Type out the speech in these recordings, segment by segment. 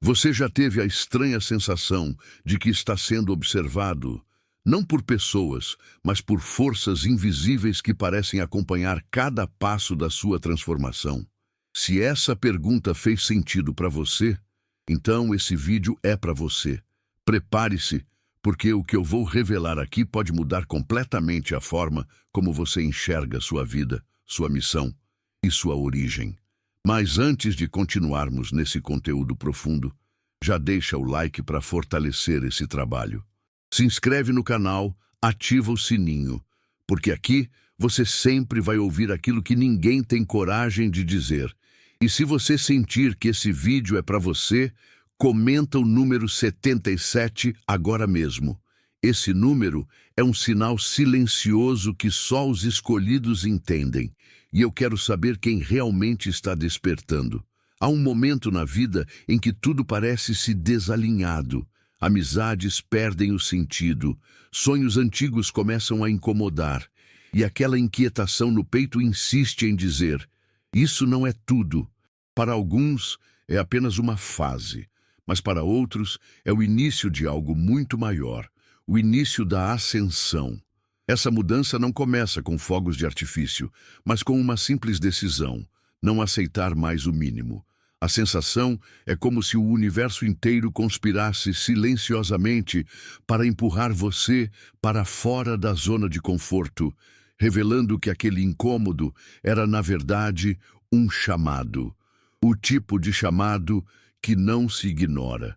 Você já teve a estranha sensação de que está sendo observado, não por pessoas, mas por forças invisíveis que parecem acompanhar cada passo da sua transformação? Se essa pergunta fez sentido para você, então esse vídeo é para você. Prepare-se, porque o que eu vou revelar aqui pode mudar completamente a forma como você enxerga sua vida, sua missão e sua origem. Mas antes de continuarmos nesse conteúdo profundo, já deixa o like para fortalecer esse trabalho. Se inscreve no canal, ativa o sininho, porque aqui você sempre vai ouvir aquilo que ninguém tem coragem de dizer. E se você sentir que esse vídeo é para você, comenta o número 77 agora mesmo. Esse número é um sinal silencioso que só os escolhidos entendem. E eu quero saber quem realmente está despertando. Há um momento na vida em que tudo parece se desalinhado. Amizades perdem o sentido, sonhos antigos começam a incomodar, e aquela inquietação no peito insiste em dizer: isso não é tudo. Para alguns, é apenas uma fase, mas para outros, é o início de algo muito maior, o início da ascensão. Essa mudança não começa com fogos de artifício, mas com uma simples decisão: não aceitar mais o mínimo. A sensação é como se o universo inteiro conspirasse silenciosamente para empurrar você para fora da zona de conforto, revelando que aquele incômodo era, na verdade, um chamado. O tipo de chamado que não se ignora.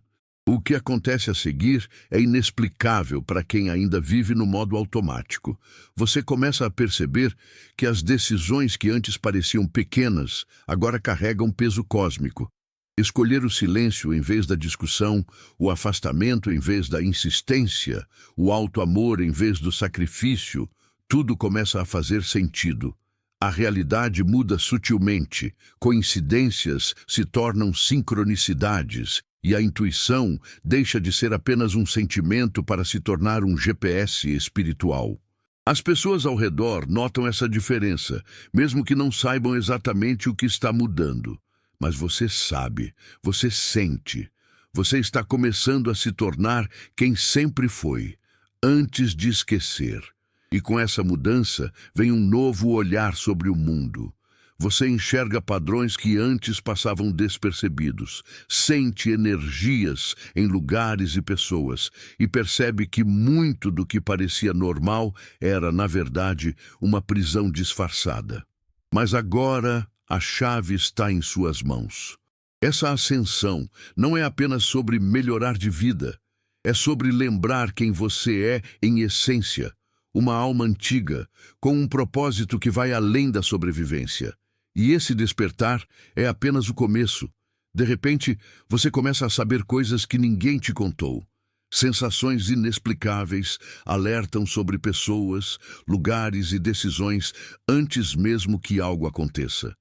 O que acontece a seguir é inexplicável para quem ainda vive no modo automático. Você começa a perceber que as decisões que antes pareciam pequenas agora carregam peso cósmico. Escolher o silêncio em vez da discussão, o afastamento em vez da insistência, o auto-amor em vez do sacrifício, tudo começa a fazer sentido. A realidade muda sutilmente, coincidências se tornam sincronicidades, e a intuição deixa de ser apenas um sentimento para se tornar um GPS espiritual. As pessoas ao redor notam essa diferença, mesmo que não saibam exatamente o que está mudando. Mas você sabe, você sente. Você está começando a se tornar quem sempre foi, antes de esquecer. E com essa mudança vem um novo olhar sobre o mundo. Você enxerga padrões que antes passavam despercebidos, sente energias em lugares e pessoas e percebe que muito do que parecia normal era, na verdade, uma prisão disfarçada. Mas agora a chave está em suas mãos. Essa ascensão não é apenas sobre melhorar de vida, é sobre lembrar quem você é em essência, uma alma antiga, com um propósito que vai além da sobrevivência. E esse despertar é apenas o começo. De repente, você começa a saber coisas que ninguém te contou. Sensações inexplicáveis alertam sobre pessoas, lugares e decisões antes mesmo que algo aconteça.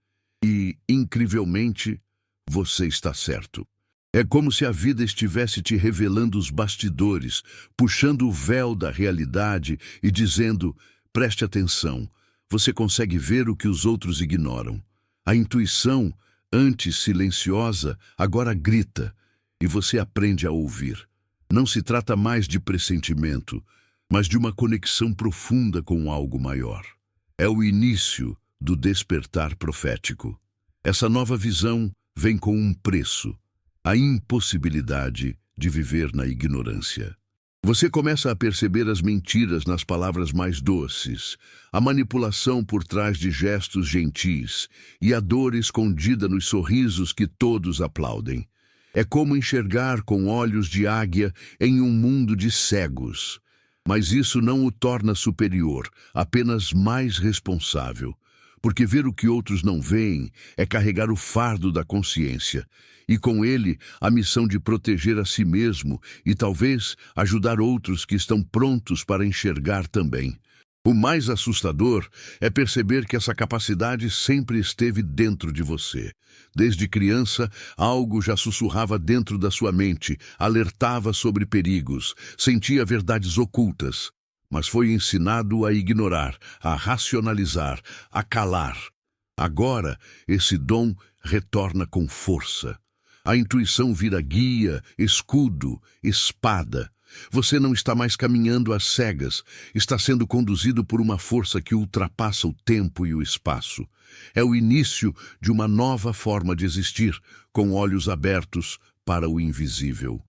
E, incrivelmente, você está certo. É como se a vida estivesse te revelando os bastidores, puxando o véu da realidade e dizendo: preste atenção, você consegue ver o que os outros ignoram. A intuição, antes silenciosa, agora grita, e você aprende a ouvir. Não se trata mais de pressentimento, mas de uma conexão profunda com algo maior. É o início do despertar profético. Essa nova visão vem com um preço: a impossibilidade de viver na ignorância. Você começa a perceber as mentiras nas palavras mais doces, a manipulação por trás de gestos gentis e a dor escondida nos sorrisos que todos aplaudem. É como enxergar com olhos de águia em um mundo de cegos. Mas isso não o torna superior, apenas mais responsável. Porque ver o que outros não veem é carregar o fardo da consciência, e com ele a missão de proteger a si mesmo e talvez ajudar outros que estão prontos para enxergar também. O mais assustador é perceber que essa capacidade sempre esteve dentro de você. Desde criança, algo já sussurrava dentro da sua mente, alertava sobre perigos, sentia verdades ocultas. Mas foi ensinado a ignorar, a racionalizar, a calar. Agora, esse dom retorna com força. A intuição vira guia, escudo, espada. Você não está mais caminhando às cegas, está sendo conduzido por uma força que ultrapassa o tempo e o espaço. É o início de uma nova forma de existir, com olhos abertos para o invisível.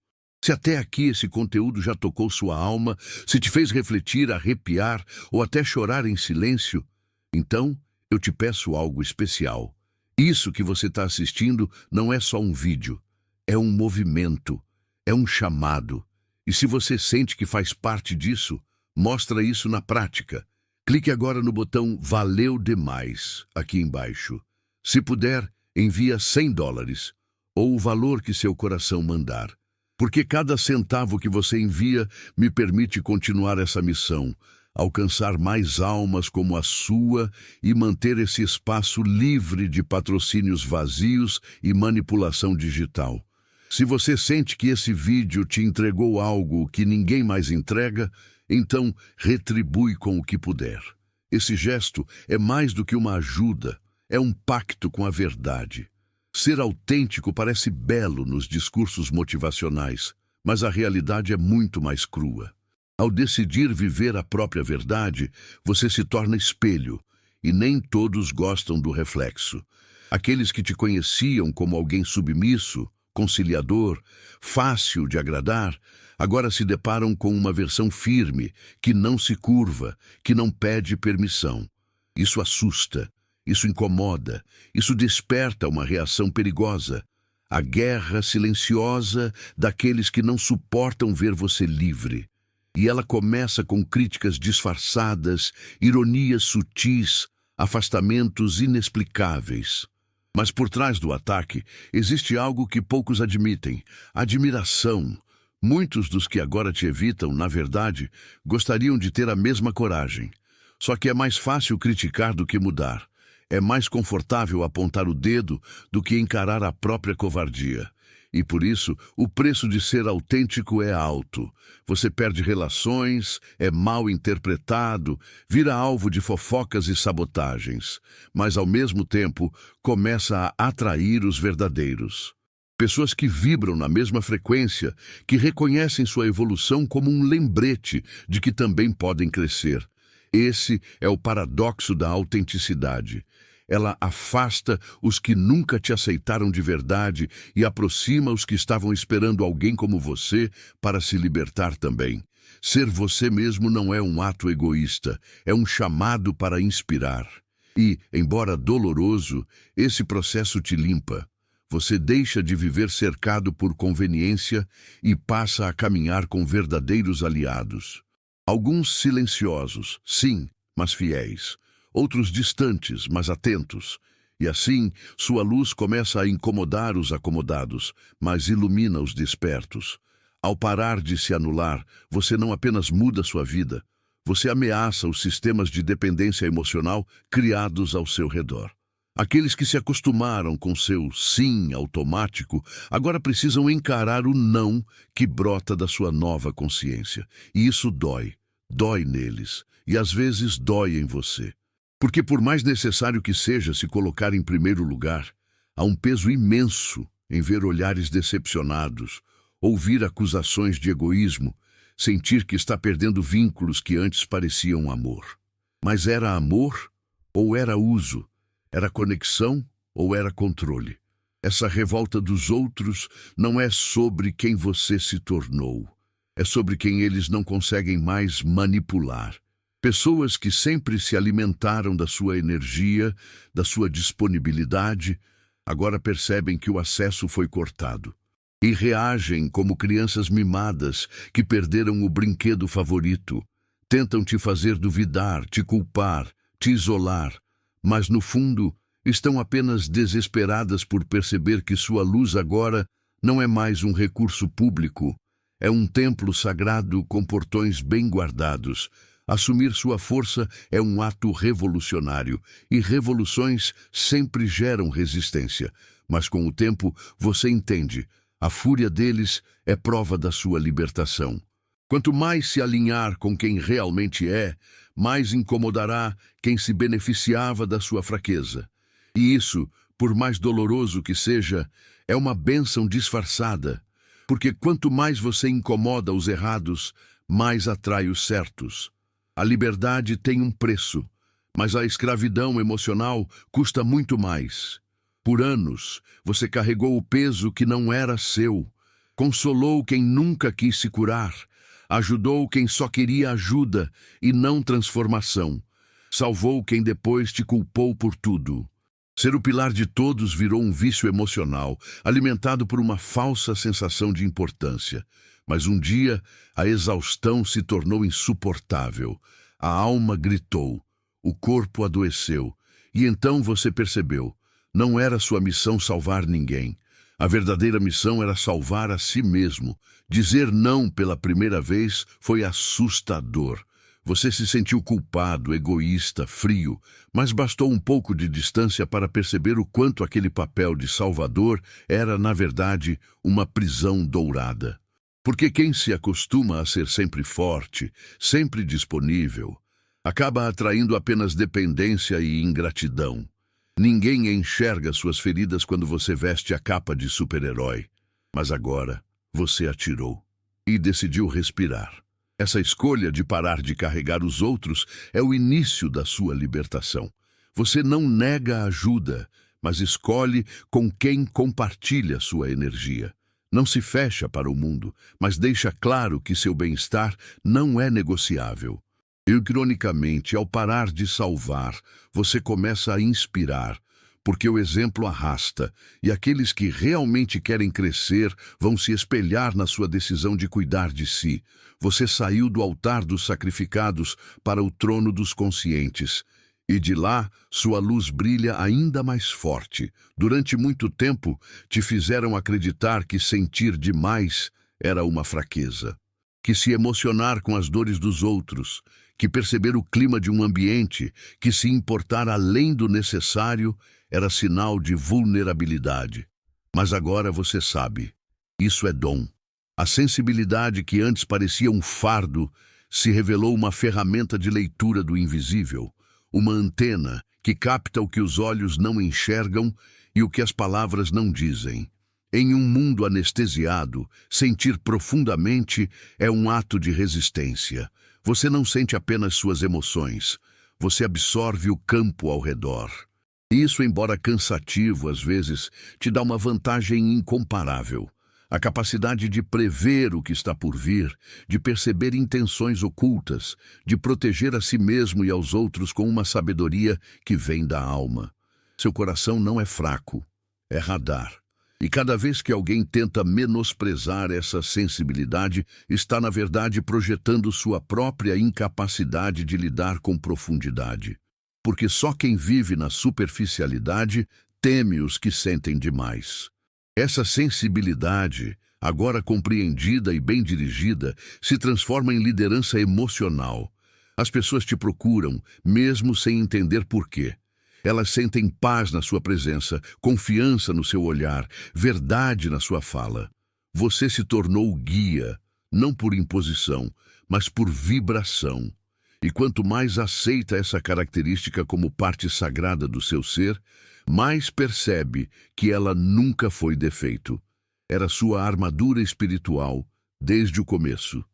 Se até aqui esse conteúdo já tocou sua alma, se te fez refletir, arrepiar ou até chorar em silêncio, então eu te peço algo especial. Isso que você está assistindo não é só um vídeo, é um movimento, é um chamado. E se você sente que faz parte disso, mostra isso na prática. Clique agora no botão Valeu Demais, aqui embaixo. Se puder, envia $100, ou o valor que seu coração mandar. Porque cada centavo que você envia me permite continuar essa missão, alcançar mais almas como a sua e manter esse espaço livre de patrocínios vazios e manipulação digital. Se você sente que esse vídeo te entregou algo que ninguém mais entrega, então retribui com o que puder. Esse gesto é mais do que uma ajuda, é um pacto com a verdade. Ser autêntico parece belo nos discursos motivacionais, mas a realidade é muito mais crua. Ao decidir viver a própria verdade, você se torna espelho, e nem todos gostam do reflexo. Aqueles que te conheciam como alguém submisso, conciliador, fácil de agradar, agora se deparam com uma versão firme, que não se curva, que não pede permissão. Isso assusta, isso incomoda, isso desperta uma reação perigosa. A guerra silenciosa daqueles que não suportam ver você livre. E ela começa com críticas disfarçadas, ironias sutis, afastamentos inexplicáveis. Mas por trás do ataque existe algo que poucos admitem: admiração. Muitos dos que agora te evitam, na verdade, gostariam de ter a mesma coragem. Só que é mais fácil criticar do que mudar. É mais confortável apontar o dedo do que encarar a própria covardia. E por isso, o preço de ser autêntico é alto. Você perde relações, é mal interpretado, vira alvo de fofocas e sabotagens. Mas, ao mesmo tempo, começa a atrair os verdadeiros. Pessoas que vibram na mesma frequência, que reconhecem sua evolução como um lembrete de que também podem crescer. Esse é o paradoxo da autenticidade. Ela afasta os que nunca te aceitaram de verdade e aproxima os que estavam esperando alguém como você para se libertar também. Ser você mesmo não é um ato egoísta, é um chamado para inspirar. E, embora doloroso, esse processo te limpa. Você deixa de viver cercado por conveniência e passa a caminhar com verdadeiros aliados. Alguns silenciosos, sim, mas fiéis. Outros distantes, mas atentos. E assim, sua luz começa a incomodar os acomodados, mas ilumina os despertos. Ao parar de se anular, você não apenas muda sua vida, você ameaça os sistemas de dependência emocional criados ao seu redor. Aqueles que se acostumaram com seu sim automático, agora precisam encarar o não que brota da sua nova consciência. E isso dói. Dói neles. E às vezes dói em você. Porque por mais necessário que seja se colocar em primeiro lugar, há um peso imenso em ver olhares decepcionados, ouvir acusações de egoísmo, sentir que está perdendo vínculos que antes pareciam amor. Mas era amor ou era uso? Era conexão ou era controle? Essa revolta dos outros não é sobre quem você se tornou. É sobre quem eles não conseguem mais manipular. Pessoas que sempre se alimentaram da sua energia, da sua disponibilidade, agora percebem que o acesso foi cortado. E reagem como crianças mimadas que perderam o brinquedo favorito. Tentam te fazer duvidar, te culpar, te isolar, mas no fundo estão apenas desesperadas por perceber que sua luz agora não é mais um recurso público, é um templo sagrado com portões bem guardados. Assumir sua força é um ato revolucionário, e revoluções sempre geram resistência. Mas com o tempo, você entende, a fúria deles é prova da sua libertação. Quanto mais se alinhar com quem realmente é, mais incomodará quem se beneficiava da sua fraqueza. E isso, por mais doloroso que seja, É uma bênção disfarçada, porque quanto mais você incomoda os errados, mais atrai os certos. A liberdade tem um preço, mas a escravidão emocional custa muito mais. Por anos, você carregou o peso que não era seu, consolou quem nunca quis se curar, ajudou quem só queria ajuda e não transformação, salvou quem depois te culpou por tudo. Ser o pilar de todos virou um vício emocional, alimentado por uma falsa sensação de importância. Mas um dia, a exaustão se tornou insuportável. A alma gritou, o corpo adoeceu. E então você percebeu, não era sua missão salvar ninguém. A verdadeira missão era salvar a si mesmo. Dizer não pela primeira vez foi assustador. Você se sentiu culpado, egoísta, frio, mas bastou um pouco de distância para perceber o quanto aquele papel de salvador era, na verdade, uma prisão dourada. Porque quem se acostuma a ser sempre forte, sempre disponível, acaba atraindo apenas dependência e ingratidão. Ninguém enxerga suas feridas quando você veste a capa de super-herói. Mas agora, você atirou e decidiu respirar. Essa escolha de parar de carregar os outros é o início da sua libertação. Você não nega a ajuda, mas escolhe com quem compartilha sua energia. Não se fecha para o mundo, mas deixa claro que seu bem-estar não é negociável. Ironicamente, ao parar de salvar, você começa a inspirar, porque o exemplo arrasta, e aqueles que realmente querem crescer vão se espelhar na sua decisão de cuidar de si. Você saiu do altar dos sacrificados para o trono dos conscientes, e de lá sua luz brilha ainda mais forte. Durante muito tempo, te fizeram acreditar que sentir demais era uma fraqueza, que se emocionar com as dores dos outros, que perceber o clima de um ambiente, que se importar além do necessário era sinal de vulnerabilidade. Mas agora você sabe, isso é dom. A sensibilidade que antes parecia um fardo se revelou uma ferramenta de leitura do invisível, uma antena que capta o que os olhos não enxergam e o que as palavras não dizem. Em um mundo anestesiado, sentir profundamente é um ato de resistência. Você não sente apenas suas emoções, você absorve o campo ao redor. Isso, embora cansativo às vezes, te dá uma vantagem incomparável. A capacidade de prever o que está por vir, de perceber intenções ocultas, de proteger a si mesmo e aos outros com uma sabedoria que vem da alma. Seu coração não é fraco, é radar. E cada vez que alguém tenta menosprezar essa sensibilidade, está, na verdade, projetando sua própria incapacidade de lidar com profundidade. Porque só quem vive na superficialidade teme os que sentem demais. Essa sensibilidade, agora compreendida e bem dirigida, se transforma em liderança emocional. As pessoas te procuram, mesmo sem entender por quê. Elas sentem paz na sua presença, confiança no seu olhar, verdade na sua fala. Você se tornou guia, não por imposição, mas por vibração. E quanto mais aceita essa característica como parte sagrada do seu ser, mais percebe que ela nunca foi defeito. Era sua armadura espiritual desde o começo.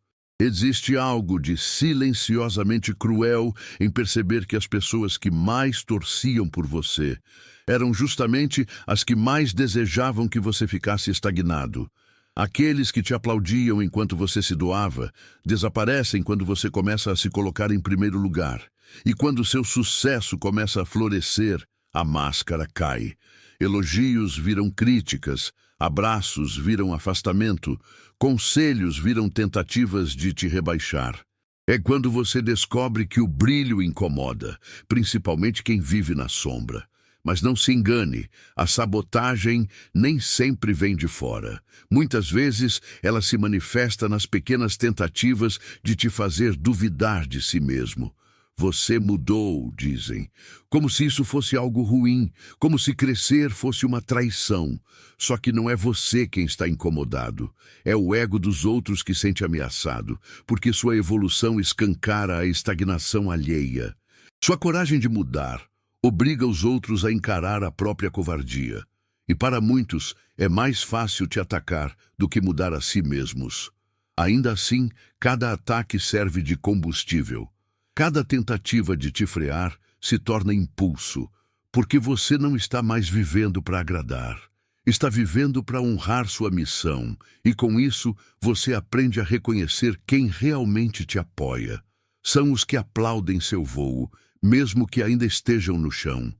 Existe algo de silenciosamente cruel em perceber que as pessoas que mais torciam por você eram justamente as que mais desejavam que você ficasse estagnado. Aqueles que te aplaudiam enquanto você se doava desaparecem quando você começa a se colocar em primeiro lugar. E quando seu sucesso começa a florescer, a máscara cai. Elogios viram críticas, abraços viram afastamento, conselhos viram tentativas de te rebaixar. É quando você descobre que o brilho incomoda, principalmente quem vive na sombra. Mas não se engane, a sabotagem nem sempre vem de fora. Muitas vezes ela se manifesta nas pequenas tentativas de te fazer duvidar de si mesmo. Você mudou, dizem, como se isso fosse algo ruim, como se crescer fosse uma traição. Só que não é você quem está incomodado, é o ego dos outros que sente ameaçado, porque sua evolução escancara a estagnação alheia. Sua coragem de mudar obriga os outros a encarar a própria covardia. E para muitos é mais fácil te atacar do que mudar a si mesmos. Ainda assim, cada ataque serve de combustível. Cada tentativa de te frear se torna impulso, porque você não está mais vivendo para agradar. Está vivendo para honrar sua missão, e com isso você aprende a reconhecer quem realmente te apoia. São os que aplaudem seu voo, mesmo que ainda estejam no chão.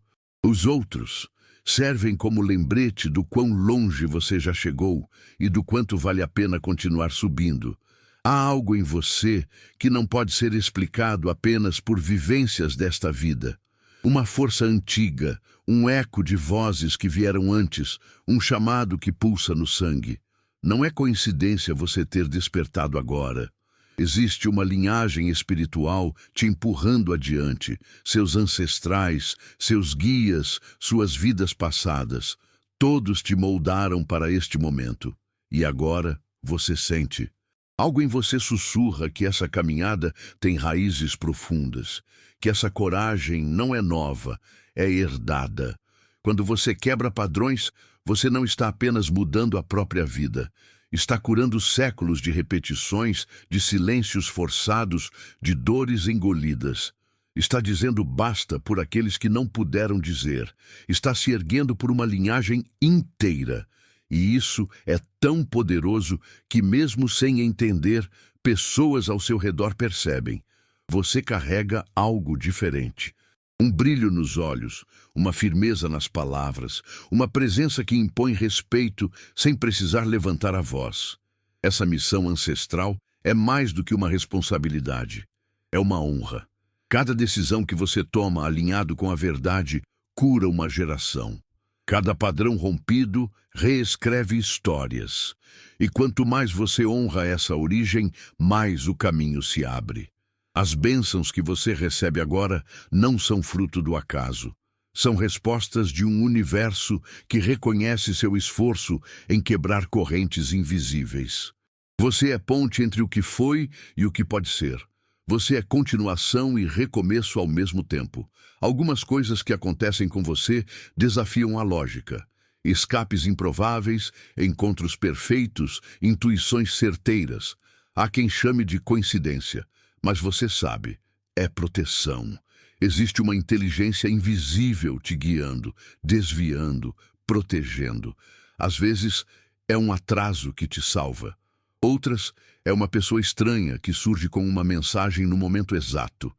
Os outros servem como lembrete do quão longe você já chegou e do quanto vale a pena continuar subindo. Há algo em você que não pode ser explicado apenas por vivências desta vida. Uma força antiga, um eco de vozes que vieram antes, um chamado que pulsa no sangue. Não é coincidência você ter despertado agora. Existe uma linhagem espiritual te empurrando adiante, seus ancestrais, seus guias, suas vidas passadas. Todos te moldaram para este momento. E agora você sente. Algo em você sussurra que essa caminhada tem raízes profundas, que essa coragem não é nova, é herdada. Quando você quebra padrões, você não está apenas mudando a própria vida. Está curando séculos de repetições, de silêncios forçados, de dores engolidas. Está dizendo basta por aqueles que não puderam dizer. Está se erguendo por uma linhagem inteira. E isso é tão poderoso que, mesmo sem entender, pessoas ao seu redor percebem. Você carrega algo diferente. Um brilho nos olhos, uma firmeza nas palavras, uma presença que impõe respeito sem precisar levantar a voz. Essa missão ancestral é mais do que uma responsabilidade. É uma honra. Cada decisão que você toma alinhado com a verdade cura uma geração. Cada padrão rompido reescreve histórias. E quanto mais você honra essa origem, mais o caminho se abre. As bênçãos que você recebe agora não são fruto do acaso. São respostas de um universo que reconhece seu esforço em quebrar correntes invisíveis. Você é ponte entre o que foi e o que pode ser. Você é continuação e recomeço ao mesmo tempo. Algumas coisas que acontecem com você desafiam a lógica. Escapes improváveis, encontros perfeitos, intuições certeiras. Há quem chame de coincidência. Mas você sabe, é proteção. Existe uma inteligência invisível te guiando, desviando, protegendo. Às vezes, é um atraso que te salva. Outras, é uma pessoa estranha que surge com uma mensagem no momento exato.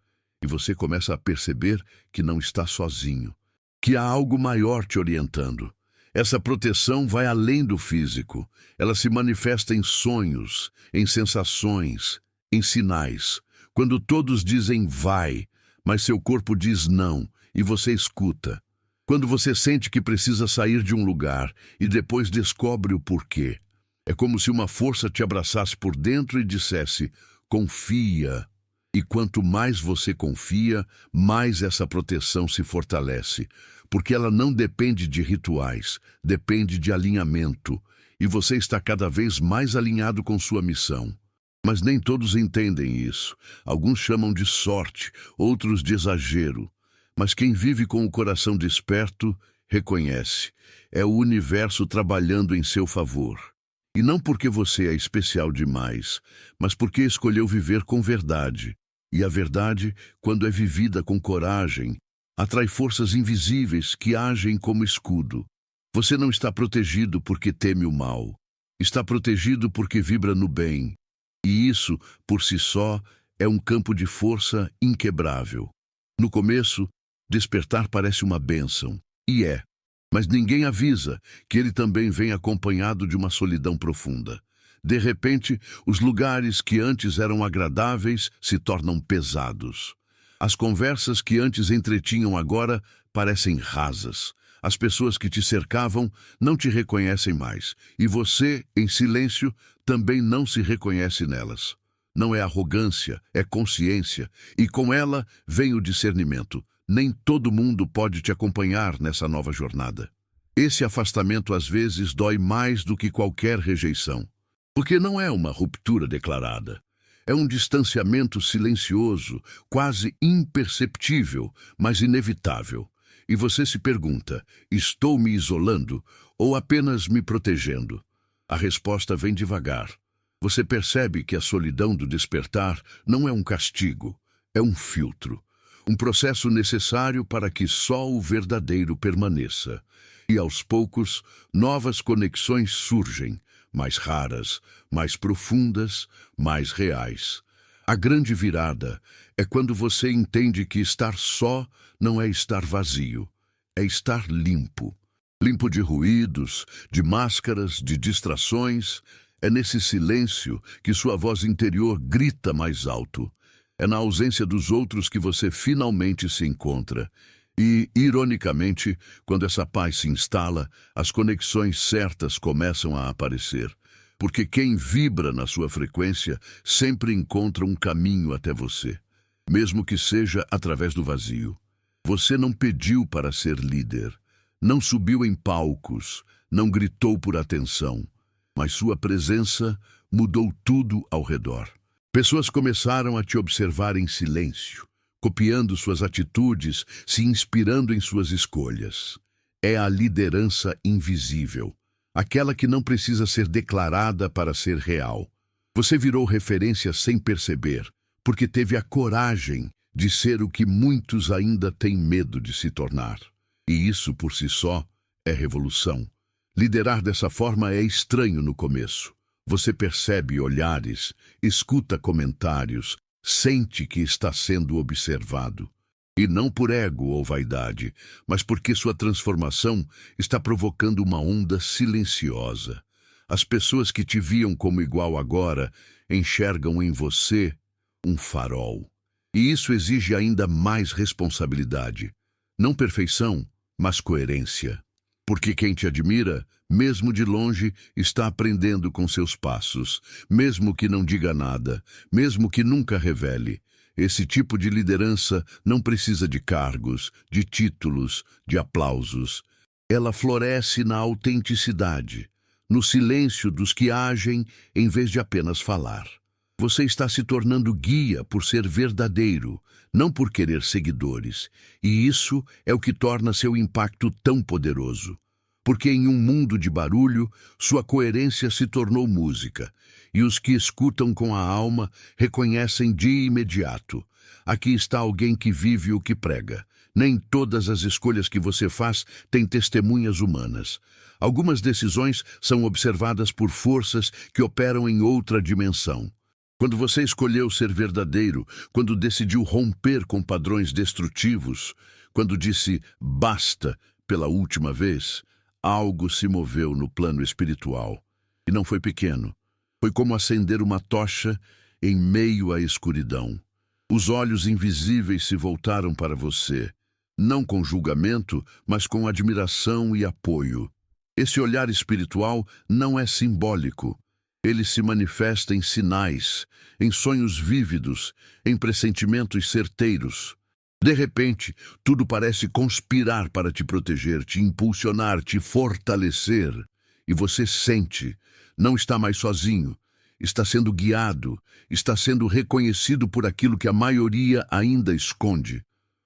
E você começa a perceber que não está sozinho, que há algo maior te orientando. Essa proteção vai além do físico. Ela se manifesta em sonhos, em sensações, em sinais. Quando todos dizem vai, mas seu corpo diz não, e você escuta. Quando você sente que precisa sair de um lugar e depois descobre o porquê. É como se uma força te abraçasse por dentro e dissesse, confia. E quanto mais você confia, mais essa proteção se fortalece, porque ela não depende de rituais, depende de alinhamento, e você está cada vez mais alinhado com sua missão. Mas nem todos entendem isso. Alguns chamam de sorte, outros de exagero. Mas quem vive com o coração desperto, reconhece. É o universo trabalhando em seu favor. E não porque você é especial demais, mas porque escolheu viver com verdade. E a verdade, quando é vivida com coragem, atrai forças invisíveis que agem como escudo. Você não está protegido porque teme o mal. Está protegido porque vibra no bem. E isso, por si só, é um campo de força inquebrável. No começo, despertar parece uma bênção. E é. Mas ninguém avisa que ele também vem acompanhado de uma solidão profunda. De repente, os lugares que antes eram agradáveis se tornam pesados. As conversas que antes entretinham agora parecem rasas. As pessoas que te cercavam não te reconhecem mais, e você, em silêncio, também não se reconhece nelas. Não é arrogância, é consciência, e com ela vem o discernimento. Nem todo mundo pode te acompanhar nessa nova jornada. Esse afastamento às vezes dói mais do que qualquer rejeição, porque não é uma ruptura declarada. É um distanciamento silencioso, quase imperceptível, mas inevitável. E você se pergunta, estou me isolando ou apenas me protegendo? A resposta vem devagar. Você percebe que a solidão do despertar não é um castigo, é um filtro. Um processo necessário para que só o verdadeiro permaneça. E aos poucos, novas conexões surgem, mais raras, mais profundas, mais reais. A grande virada é quando você entende que estar só não é estar vazio, é estar limpo. Limpo de ruídos, de máscaras, de distrações. É nesse silêncio que sua voz interior grita mais alto. É na ausência dos outros que você finalmente se encontra. E, ironicamente, quando essa paz se instala, as conexões certas começam a aparecer. Porque quem vibra na sua frequência sempre encontra um caminho até você, mesmo que seja através do vazio. Você não pediu para ser líder, não subiu em palcos, não gritou por atenção, mas sua presença mudou tudo ao redor. Pessoas começaram a te observar em silêncio, copiando suas atitudes, se inspirando em suas escolhas. É a liderança invisível, aquela que não precisa ser declarada para ser real. Você virou referência sem perceber, porque teve a coragem de ser o que muitos ainda têm medo de se tornar. E isso, por si só, é revolução. Liderar dessa forma é estranho no começo. Você percebe olhares, escuta comentários, sente que está sendo observado. E não por ego ou vaidade, mas porque sua transformação está provocando uma onda silenciosa. As pessoas que te viam como igual agora enxergam em você um farol. E isso exige ainda mais responsabilidade. Não perfeição, mas coerência. Porque quem te admira, mesmo de longe, está aprendendo com seus passos, mesmo que não diga nada, mesmo que nunca revele. Esse tipo de liderança não precisa de cargos, de títulos, de aplausos. Ela floresce na autenticidade, no silêncio dos que agem em vez de apenas falar. Você está se tornando guia por ser verdadeiro, não por querer seguidores. E isso é o que torna seu impacto tão poderoso. Porque em um mundo de barulho, sua coerência se tornou música. E os que escutam com a alma reconhecem de imediato. Aqui está alguém que vive o que prega. Nem todas as escolhas que você faz têm testemunhas humanas. Algumas decisões são observadas por forças que operam em outra dimensão. Quando você escolheu ser verdadeiro, quando decidiu romper com padrões destrutivos, quando disse basta pela última vez, algo se moveu no plano espiritual. E não foi pequeno. Foi como acender uma tocha em meio à escuridão. Os olhos invisíveis se voltaram para você, não com julgamento, mas com admiração e apoio. Esse olhar espiritual não é simbólico. Ele se manifesta em sinais, em sonhos vívidos, em pressentimentos certeiros. De repente, tudo parece conspirar para te proteger, te impulsionar, te fortalecer. E você sente, não está mais sozinho, está sendo guiado, está sendo reconhecido por aquilo que a maioria ainda esconde.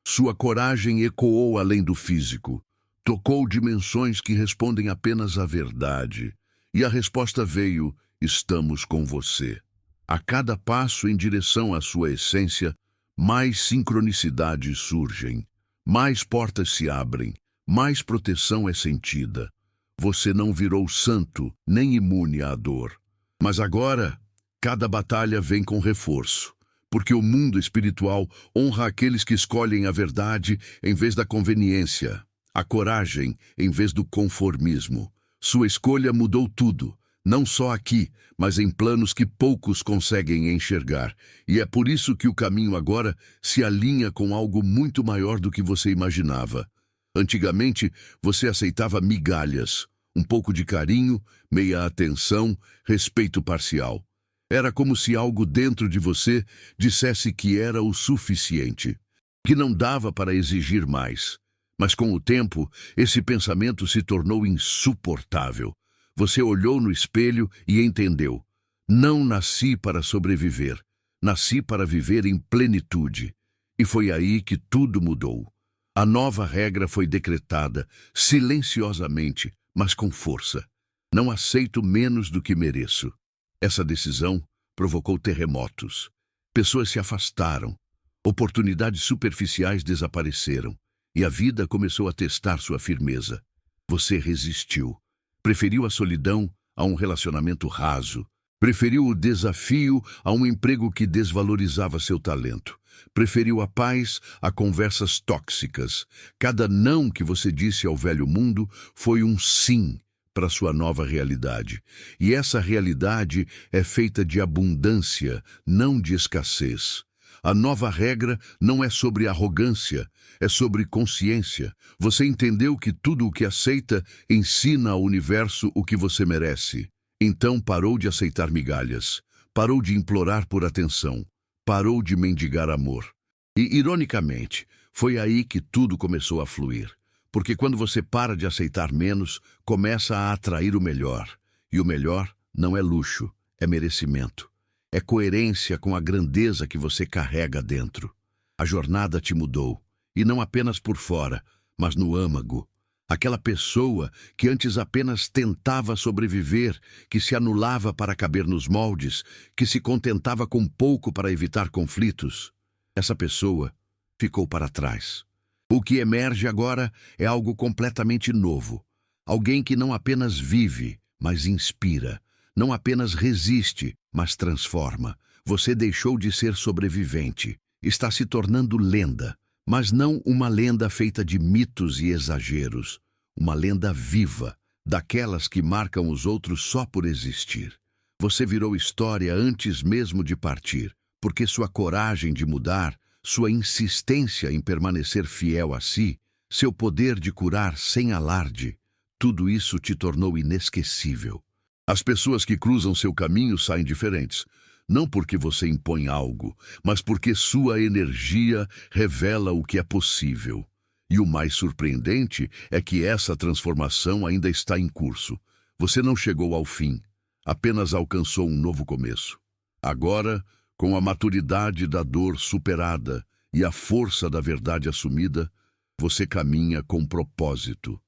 Sua coragem ecoou além do físico, tocou dimensões que respondem apenas à verdade. E a resposta veio: estamos com você. A cada passo em direção à sua essência, mais sincronicidades surgem, mais portas se abrem, mais proteção é sentida. Você não virou santo, nem imune à dor. Mas agora, cada batalha vem com reforço, porque o mundo espiritual honra aqueles que escolhem a verdade em vez da conveniência, a coragem em vez do conformismo. Sua escolha mudou tudo. Não só aqui, mas em planos que poucos conseguem enxergar. E é por isso que o caminho agora se alinha com algo muito maior do que você imaginava. Antigamente, você aceitava migalhas, um pouco de carinho, meia atenção, respeito parcial. Era como se algo dentro de você dissesse que era o suficiente, que não dava para exigir mais. Mas com o tempo, esse pensamento se tornou insuportável. Você olhou no espelho e entendeu. Não nasci para sobreviver. Nasci para viver em plenitude. E foi aí que tudo mudou. A nova regra foi decretada, silenciosamente, mas com força. Não aceito menos do que mereço. Essa decisão provocou terremotos. Pessoas se afastaram. Oportunidades superficiais desapareceram. E a vida começou a testar sua firmeza. Você resistiu. Preferiu a solidão a um relacionamento raso. Preferiu o desafio a um emprego que desvalorizava seu talento. Preferiu a paz a conversas tóxicas. Cada não que você disse ao velho mundo foi um sim para sua nova realidade. E essa realidade é feita de abundância, não de escassez. A nova regra não é sobre arrogância, é sobre consciência. Você entendeu que tudo o que aceita ensina ao universo o que você merece. Então parou de aceitar migalhas, parou de implorar por atenção, parou de mendigar amor. E, ironicamente, foi aí que tudo começou a fluir. Porque quando você para de aceitar menos, começa a atrair o melhor. E o melhor não é luxo, é merecimento. É coerência com a grandeza que você carrega dentro. A jornada te mudou, e não apenas por fora, mas no âmago. Aquela pessoa que antes apenas tentava sobreviver, que se anulava para caber nos moldes, que se contentava com pouco para evitar conflitos. Essa pessoa ficou para trás. O que emerge agora é algo completamente novo. Alguém que não apenas vive, mas inspira. Não apenas resiste, mas transforma. Você deixou de ser sobrevivente. Está se tornando lenda. Mas não uma lenda feita de mitos e exageros. Uma lenda viva, daquelas que marcam os outros só por existir. Você virou história antes mesmo de partir, porque sua coragem de mudar, sua insistência em permanecer fiel a si, seu poder de curar sem alarde, tudo isso te tornou inesquecível. As pessoas que cruzam seu caminho saem diferentes. Não porque você impõe algo, mas porque sua energia revela o que é possível. E o mais surpreendente é que essa transformação ainda está em curso. Você não chegou ao fim, apenas alcançou um novo começo. Agora, com a maturidade da dor superada e a força da verdade assumida, você caminha com propósito.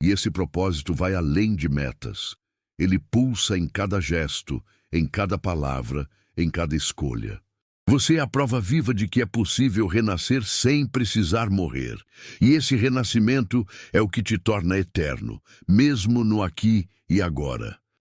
E esse propósito vai além de metas. Ele pulsa em cada gesto, em cada palavra, em cada escolha. Você é a prova viva de que é possível renascer sem precisar morrer. E esse renascimento é o que te torna eterno, mesmo no aqui e agora.